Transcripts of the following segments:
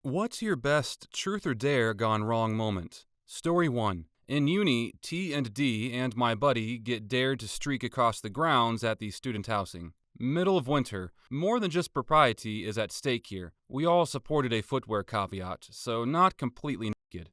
What's your best truth or dare gone wrong moment? Story 1. In uni, T and D and my buddy get dared to streak across the grounds at the student housing. Middle of winter, more than just propriety is at stake here. We all supported a footwear caveat, so not completely naked.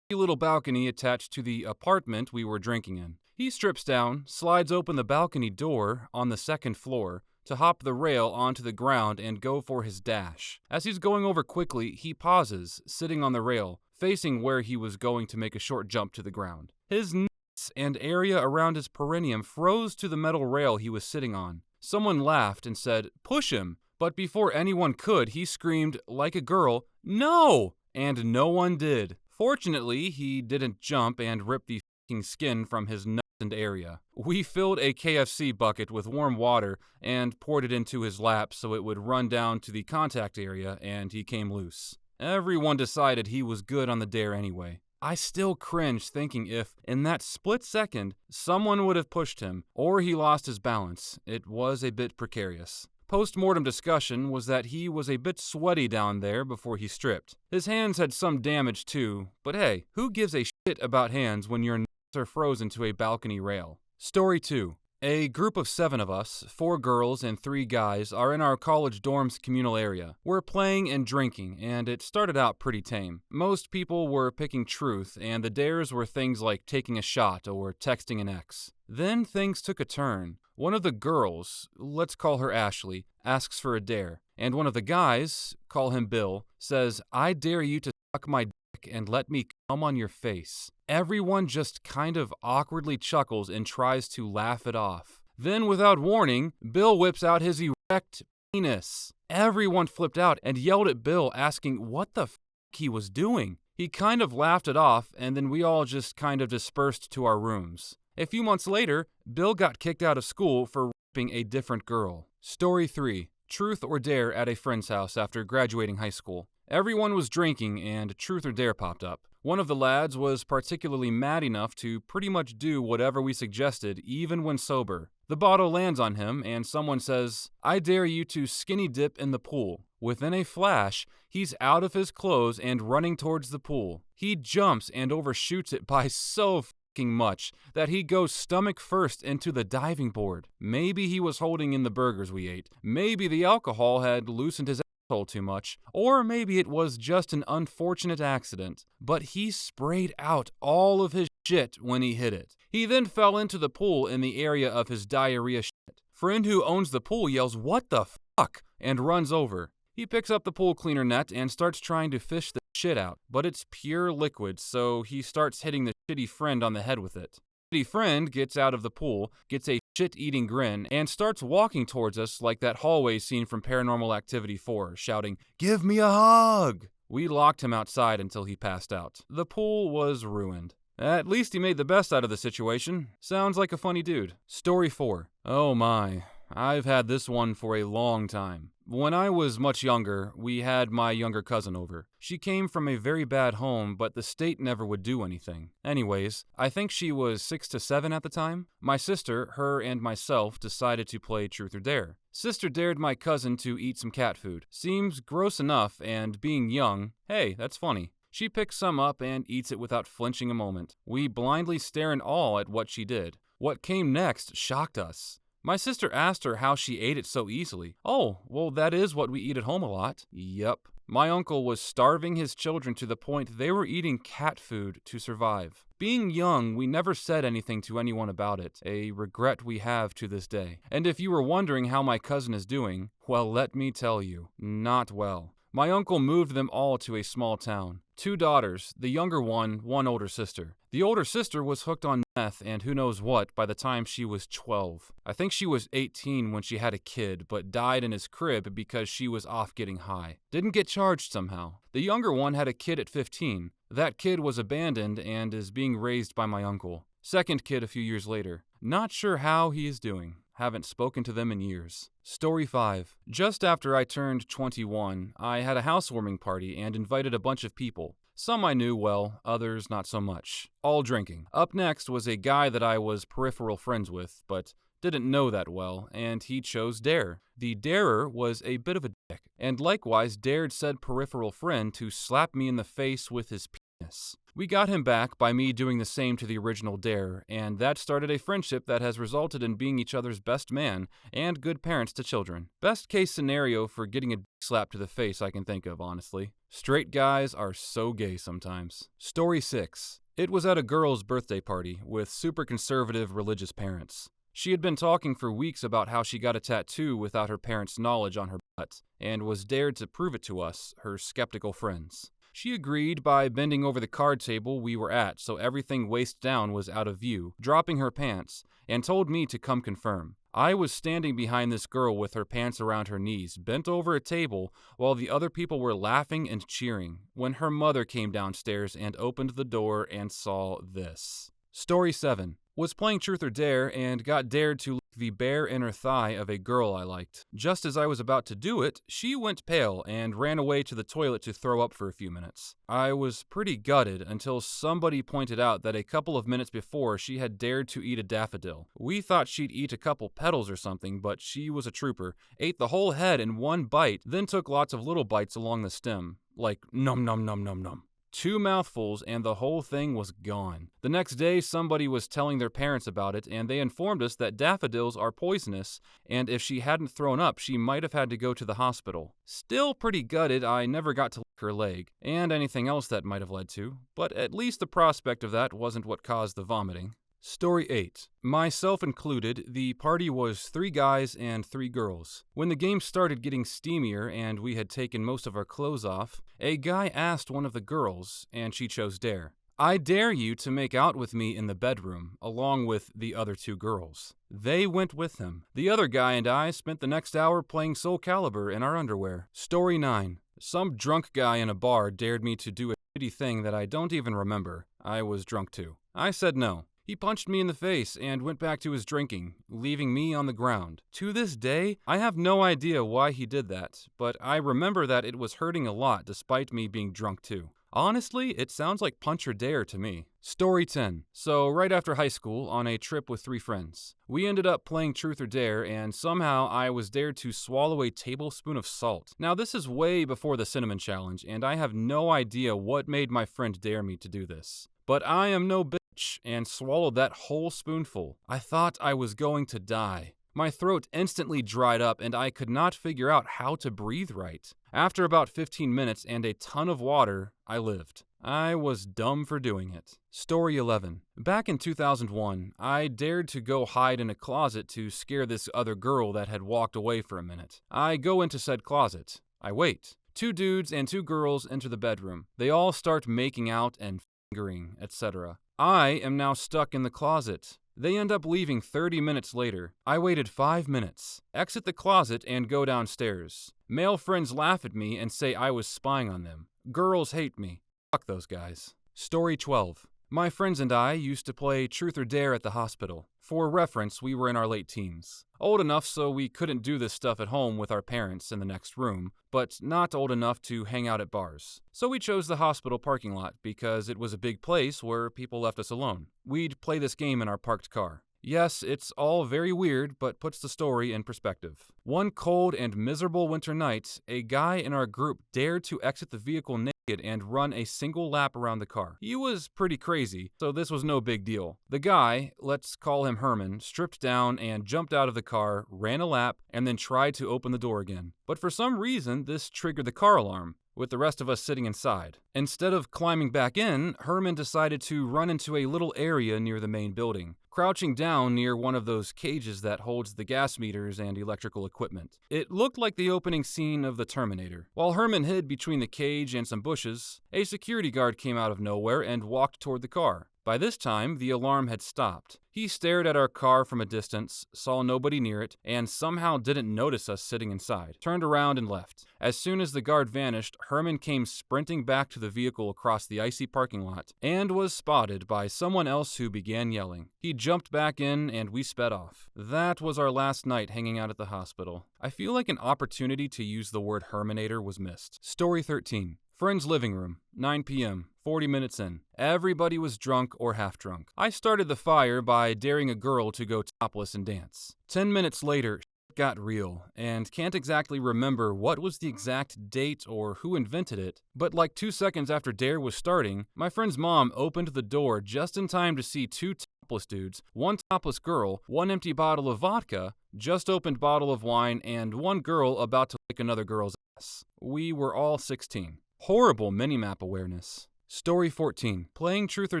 A little balcony attached to the apartment we were drinking in. He strips down, slides open the balcony door on the second floor, to hop the rail onto the ground and go for his dash. As he's going over quickly, he pauses, sitting on the rail, facing where he was going to make a short jump to the ground. His nuts and area around his perineum froze to the metal rail he was sitting on. Someone laughed and said, "Push him!" But before anyone could, he screamed, like a girl, "No!" And no one did. Fortunately, he didn't jump and rip the f***ing skin from his nuts and area. We filled a KFC bucket with warm water and poured it into his lap so it would run down to the contact area, and he came loose. Everyone decided he was good on the dare anyway. I still cringe thinking if, in that split second, someone would have pushed him, or he lost his balance. It was a bit precarious. Post-mortem discussion was that he was a bit sweaty down there before he stripped. His hands had some damage too, but hey, who gives a shit about hands when your nuts are frozen to a balcony rail? Story 2. A group of 7 of us, 4 girls and 3 guys, are in our college dorm's communal area. We're playing and drinking, and it started out pretty tame. Most people were picking truth, and the dares were things like taking a shot or texting an ex. Then things took a turn. One of the girls, let's call her Ashley, asks for a dare, and one of the guys, call him Bill, says, "I dare you to suck my dick and let me come on your face." Everyone just kind of awkwardly chuckles and tries to laugh it off. Then, without warning, Bill whips out his erect penis. Everyone flipped out and yelled at Bill, asking what the f*** he was doing. He kind of laughed it off, and then we all just kind of dispersed to our rooms. A few months later, Bill got kicked out of school for raping a different girl. Story 3. Truth or dare at a friend's house after graduating high school. Everyone was drinking and truth or dare popped up. One of the lads was particularly mad enough to pretty much do whatever we suggested, even when sober. The bottle lands on him and someone says, "I dare you to skinny dip in the pool." Within a flash, he's out of his clothes and running towards the pool. He jumps and overshoots it by so much that he goes stomach first into the diving board. Maybe he was holding in the burgers we ate. Maybe the alcohol had loosened his asshole too much. Or maybe it was just an unfortunate accident. But he sprayed out all of his shit when he hit it. He then fell into the pool in the area of his diarrhea shit. Friend who owns the pool yells, "What the fuck?" and runs over. He picks up the pool cleaner net and starts trying to fish the shit out, but it's pure liquid, so he starts hitting the shitty friend on the head with it. The shitty friend gets out of the pool, gets a shit-eating grin, and starts walking towards us like that hallway scene from Paranormal Activity 4, shouting, "Give me a hug!" We locked him outside until he passed out. The pool was ruined. At least he made the best out of the situation. Sounds like a funny dude. Story 4. Oh my, I've had this one for a long time. When I was much younger, we had my younger cousin over. She came from a very bad home, but the state never would do anything. Anyways, I think she was 6 to 7 at the time. My sister, her, and myself decided to play Truth or Dare. Sister dared my cousin to eat some cat food. Seems gross enough, and being young, hey, that's funny. She picks some up and eats it without flinching a moment. We blindly stare in awe at what she did. What came next shocked us. My sister asked her how she ate it so easily. "Oh, well, that is what we eat at home a lot." Yup. My uncle was starving his children to the point they were eating cat food to survive. Being young, we never said anything to anyone about it, a regret we have to this day. And if you were wondering how my cousin is doing, well, let me tell you, not well. My uncle moved them all to a small town. 2 daughters, the younger one older sister. The older sister was hooked on meth and who knows what by the time she was 12. I think she was 18 when she had a kid, but died in his crib because she was off getting high. Didn't get charged somehow. The younger one had a kid at 15. That kid was abandoned and is being raised by my uncle. Second kid a few years later. Not sure how he is doing. Haven't spoken to them in years. Story 5. Just after I turned 21, I had a housewarming party and invited a bunch of people. Some I knew well, others not so much. All drinking. Up next was a guy that I was peripheral friends with, but didn't know that well, and he chose Dare. The darer was a bit of a dick, and likewise dared said peripheral friend to slap me in the face with his penis. We got him back by me doing the same to the original Dare, and that started a friendship that has resulted in being each other's best man and good parents to children. Best case scenario for getting a slap to the face I can think of, honestly. Straight guys are so gay sometimes. Story 6. It was at a girl's birthday party with super conservative religious parents. She had been talking for weeks about how she got a tattoo without her parents' knowledge on her butt, and was dared to prove it to us, her skeptical friends. She agreed by bending over the card table we were at so everything waist down was out of view, dropping her pants, and told me to come confirm. I was standing behind this girl with her pants around her knees, bent over a table, while the other people were laughing and cheering, when her mother came downstairs and opened the door and saw this. Story 7. Was playing Truth or Dare and got dared to lick the bare inner thigh of a girl I liked. Just as I was about to do it, she went pale and ran away to the toilet to throw up for a few minutes. I was pretty gutted until somebody pointed out that a couple of minutes before she had dared to eat a daffodil. We thought she'd eat a couple petals or something, but she was a trooper, ate the whole head in one bite, then took lots of little bites along the stem, like num num num num num. 2 mouthfuls and the whole thing was gone. The next day, somebody was telling their parents about it, and they informed us that daffodils are poisonous, and if she hadn't thrown up, she might have had to go to the hospital. Still pretty gutted I never got to lick her leg, and anything else that might have led to, but at least the prospect of that wasn't what caused the vomiting. Story 8. Myself included, the party was 3 guys and 3 girls. When the game started getting steamier and we had taken most of our clothes off, a guy asked one of the girls, and she chose Dare. I dare you to make out with me in the bedroom, along with the other 2 girls. They went with him. The other guy and I spent the next hour playing Soul Calibur in our underwear. Story 9. Some drunk guy in a bar dared me to do a shitty thing that I don't even remember. I was drunk too. I said no. He punched me in the face and went back to his drinking, leaving me on the ground. To this day, I have no idea why he did that, but I remember that it was hurting a lot despite me being drunk too. Honestly, it sounds like Punch or Dare to me. Story 10. So right after high school, on a trip with 3 friends, we ended up playing Truth or Dare, and somehow I was dared to swallow a tablespoon of salt. Now this is way before the cinnamon challenge, and I have no idea what made my friend dare me to do this. But I am no bitch and swallowed that whole spoonful. I thought I was going to die. My throat instantly dried up and I could not figure out how to breathe right. After about 15 minutes and a ton of water, I lived. I was dumb for doing it. Story 11. Back in 2001, I dared to go hide in a closet to scare this other girl that had walked away for a minute. I go into said closet. I wait. 2 dudes and 2 girls enter the bedroom. They all start making out and fingering, etc. I am now stuck in the closet. They end up leaving 30 minutes later. I waited 5 minutes, exit the closet, and go downstairs. Male friends laugh at me and say I was spying on them. Girls hate me. Fuck those guys. Story 12. My friends and I used to play Truth or Dare at the hospital. For reference, we were in our late teens. Old enough so we couldn't do this stuff at home with our parents in the next room, but not old enough to hang out at bars. So we chose the hospital parking lot because it was a big place where people left us alone. We'd play this game in our parked car. Yes, it's all very weird, but puts the story in perspective. One cold and miserable winter night, a guy in our group dared to exit the vehicle naked and run a single lap around the car. He was pretty crazy, so this was no big deal. The guy, let's call him Herman, stripped down and jumped out of the car, ran a lap, and then tried to open the door again. But for some reason, this triggered the car alarm, with the rest of us sitting inside. Instead of climbing back in, Herman decided to run into a little area near the main building, crouching down near one of those cages that holds the gas meters and electrical equipment. It looked like the opening scene of The Terminator. While Herman hid between the cage and some bushes, a security guard came out of nowhere and walked toward the car. By this time, the alarm had stopped. He stared at our car from a distance, saw nobody near it, and somehow didn't notice us sitting inside, turned around and left. As soon as the guard vanished, Herman came sprinting back to the vehicle across the icy parking lot, and was spotted by someone else who began yelling. He jumped back in, and we sped off. That was our last night hanging out at the hospital. I feel like an opportunity to use the word Herminator was missed. Story 13. Friend's living room, 9 p.m., 40 minutes in. Everybody was drunk or half drunk. I started the fire by daring a girl to go topless and dance. 10 minutes later, got real, and can't exactly remember what was the exact date or who invented it, but like 2 seconds after dare was starting, my friend's mom opened the door just in time to see 2 topless dudes, 1 topless girl, 1 empty bottle of vodka, just opened bottle of wine, and 1 girl about to lick another girl's ass. We were all 16. Horrible minimap awareness. Story 14. Playing Truth or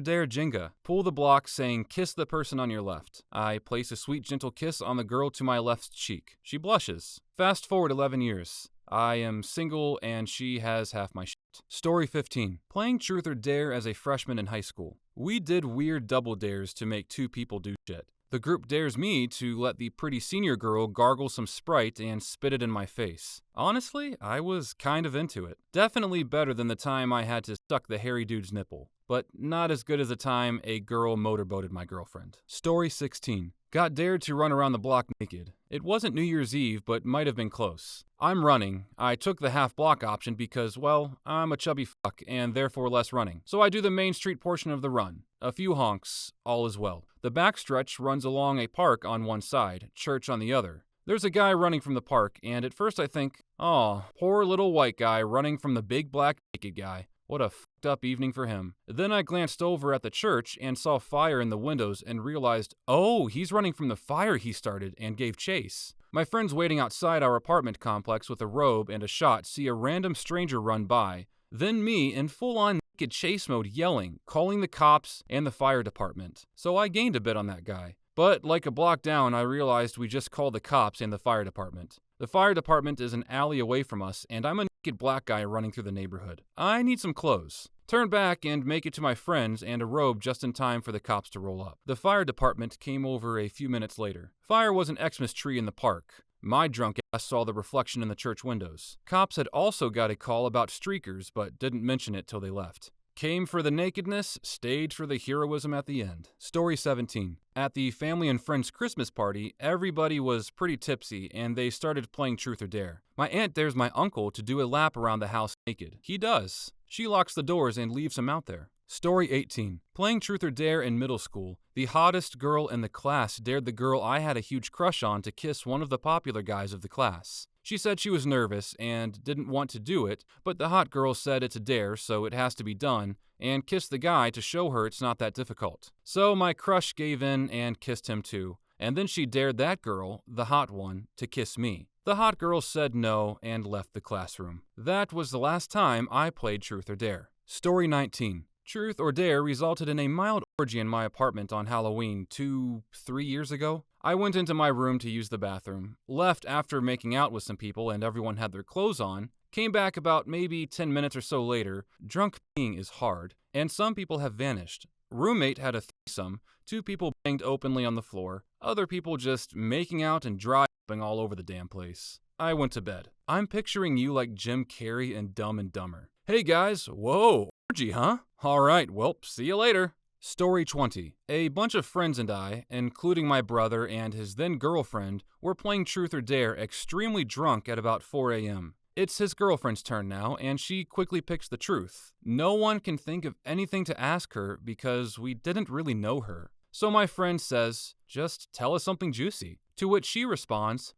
Dare Jenga. Pull the block saying kiss the person on your left. I place a sweet gentle kiss on the girl to my left cheek. She blushes. Fast forward 11 years. I am single and she has half my shit. Story 15. Playing Truth or Dare as a freshman in high school. We did weird double dares to make 2 people do shit. The group dares me to let the pretty senior girl gargle some Sprite and spit it in my face. Honestly, I was kind of into it. Definitely better than the time I had to suck the hairy dude's nipple, but not as good as the time a girl motorboated my girlfriend. Story 16. Got dared to run around the block naked. It wasn't New Year's Eve, but might have been close. I'm running. I took the half block option because, well, I'm a chubby fuck and therefore less running. So I do the main street portion of the run. A few honks, all is well. The backstretch runs along a park on one side, church on the other. There's a guy running from the park, and at first I think, aw, poor little white guy running from the big black naked guy. What a fucked up evening for him. Then I glanced over at the church and saw fire in the windows and realized, oh, he's running from the fire he started and gave chase. My friends waiting outside our apartment complex with a robe and a shot see a random stranger run by, then me in full-on naked chase mode yelling, calling the cops and the fire department. So I gained a bit on that guy. But like a block down, I realized we just called the cops and the fire department. The fire department is an alley away from us, and I'm a naked black guy running through the neighborhood. I need some clothes. Turn back and make it to my friends and a robe just in time for the cops to roll up. The fire department came over a few minutes later. Fire was an Xmas tree in the park. My drunk ass saw the reflection in the church windows. Cops had also got a call about streakers, but didn't mention it till they left. Came for the nakedness, stayed for the heroism at the end. Story 17. At the family and friends Christmas party, everybody was pretty tipsy and they started playing Truth or Dare. My aunt dares my uncle to do a lap around the house naked. He does. She locks the doors and leaves him out there. Story 18. Playing Truth or Dare in middle school. The hottest girl in the class dared the girl I had a huge crush on to kiss one of the popular guys of the class. She said she was nervous and didn't want to do it, but the hot girl said it's a dare, so it has to be done, and kissed the guy to show her it's not that difficult. So my crush gave in and kissed him too, and then she dared that girl, the hot one, to kiss me. The hot girl said no and left the classroom. That was the last time I played Truth or Dare. Story 19. Truth or Dare resulted in a mild orgy in my apartment on Halloween 2-3 years ago. I went into my room to use the bathroom, left after making out with some people and everyone had their clothes on, came back about maybe 10 minutes or so later. Drunk peeing is hard, and some people have vanished. Roommate had a threesome, 2 people banged openly on the floor, other people just making out and dry humping all over the damn place. I went to bed. I'm picturing you like Jim Carrey in Dumb and Dumber. Hey guys, whoa, orgy, huh? Alright, well, see you later. Story 20. A bunch of friends and I, including my brother and his then girlfriend, were playing Truth or Dare extremely drunk at about 4 a.m. It's his girlfriend's turn now, and she quickly picks the truth. No one can think of anything to ask her because we didn't really know her. So my friend says, just tell us something juicy. To which she responds,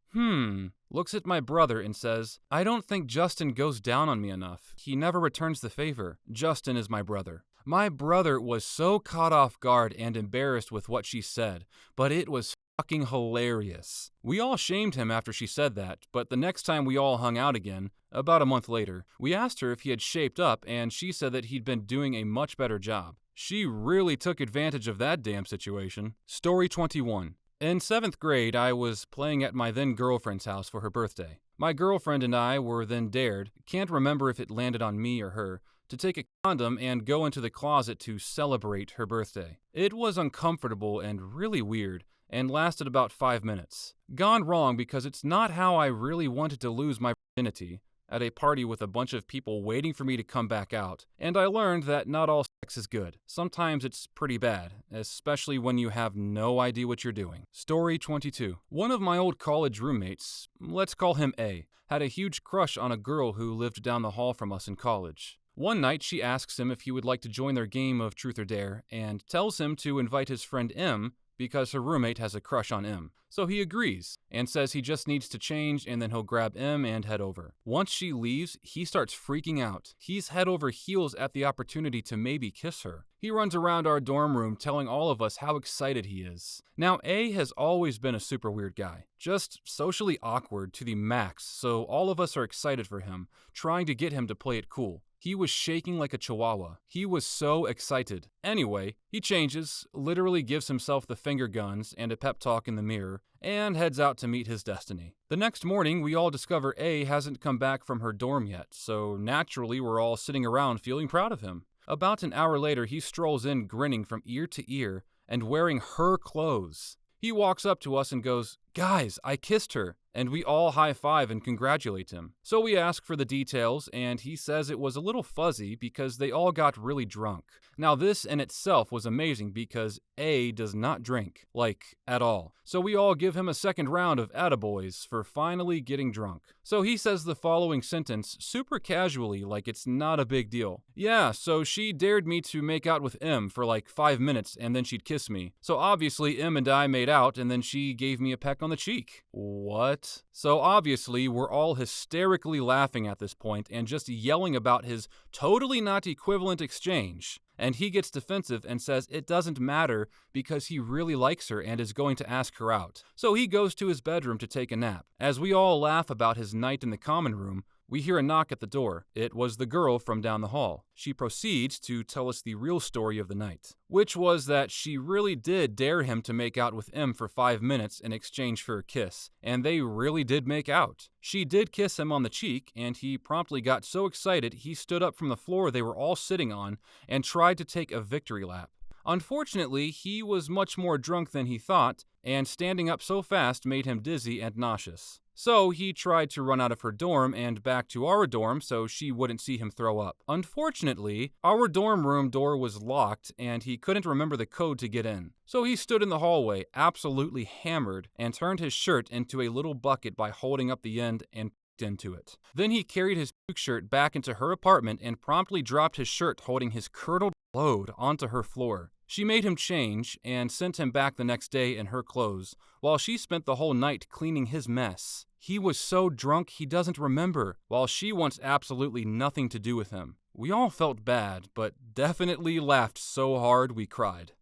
looks at my brother and says, I don't think Justin goes down on me enough. He never returns the favor. Justin is my brother. My brother was so caught off guard and embarrassed with what she said, but it was fucking hilarious. We all shamed him after she said that, but the next time we all hung out again, about a month later, we asked her if he had shaped up and she said that he'd been doing a much better job. She really took advantage of that damn situation. Story 21. In 7th grade, I was playing at my then girlfriend's house for her birthday. My girlfriend and I were then dared, can't remember if it landed on me or her, to take a condom and go into the closet to celebrate her birthday. It was uncomfortable and really weird, and lasted about 5 minutes. Gone wrong because it's not how I really wanted to lose my virginity, at a party with a bunch of people waiting for me to come back out, and I learned that not all sex is good. Sometimes it's pretty bad, especially when you have no idea what you're doing. Story 22. One of my old college roommates, let's call him A, had a huge crush on a girl who lived down the hall from us in college. One night, she asks him if he would like to join their game of Truth or Dare and tells him to invite his friend M because her roommate has a crush on M. So he agrees and says he just needs to change and then he'll grab M and head over. Once she leaves, he starts freaking out. He's head over heels at the opportunity to maybe kiss her. He runs around our dorm room telling all of us how excited he is. Now, A has always been a super weird guy, just socially awkward to the max, so all of us are excited for him, trying to get him to play it cool. He was shaking like a chihuahua. He was so excited. Anyway, he changes, literally gives himself the finger guns and a pep talk in the mirror, and heads out to meet his destiny. The next morning, we all discover A hasn't come back from her dorm yet, so naturally we're all sitting around feeling proud of him. About an hour later, he strolls in grinning from ear to ear and wearing her clothes. He walks up to us and goes, "Guys, I kissed her," and we all high-five and congratulate him. So we ask for the details, and he says it was a little fuzzy because they all got really drunk. Now this in itself was amazing because A does not drink, like, at all. So we all give him a second round of attaboys for finally getting drunk. So he says the following sentence super casually like it's not a big deal. "Yeah, so she dared me to make out with M for like 5 minutes and then she'd kiss me. So obviously M and I made out and then she gave me a peck on the cheek." What? So obviously we're all hysterically laughing at this point and just yelling about his totally not equivalent exchange. And he gets defensive and says it doesn't matter because he really likes her and is going to ask her out. So he goes to his bedroom to take a nap. As we all laugh about his night in the common room, we hear a knock at the door. It was the girl from down the hall. She proceeds to tell us the real story of the night, which was that she really did dare him to make out with M for 5 minutes in exchange for a kiss, and they really did make out. She did kiss him on the cheek, and he promptly got so excited he stood up from the floor they were all sitting on and tried to take a victory lap. Unfortunately, he was much more drunk than he thought, and standing up so fast made him dizzy and nauseous. So he tried to run out of her dorm and back to our dorm so she wouldn't see him throw up. Unfortunately, our dorm room door was locked and he couldn't remember the code to get in. So he stood in the hallway, absolutely hammered, and turned his shirt into a little bucket by holding up the end and into it. Then he carried his puke shirt back into her apartment and promptly dropped his shirt holding his curdled load onto her floor. She made him change and sent him back the next day in her clothes, while she spent the whole night cleaning his mess. He was so drunk he doesn't remember, while she wants absolutely nothing to do with him. We all felt bad, but definitely laughed so hard we cried.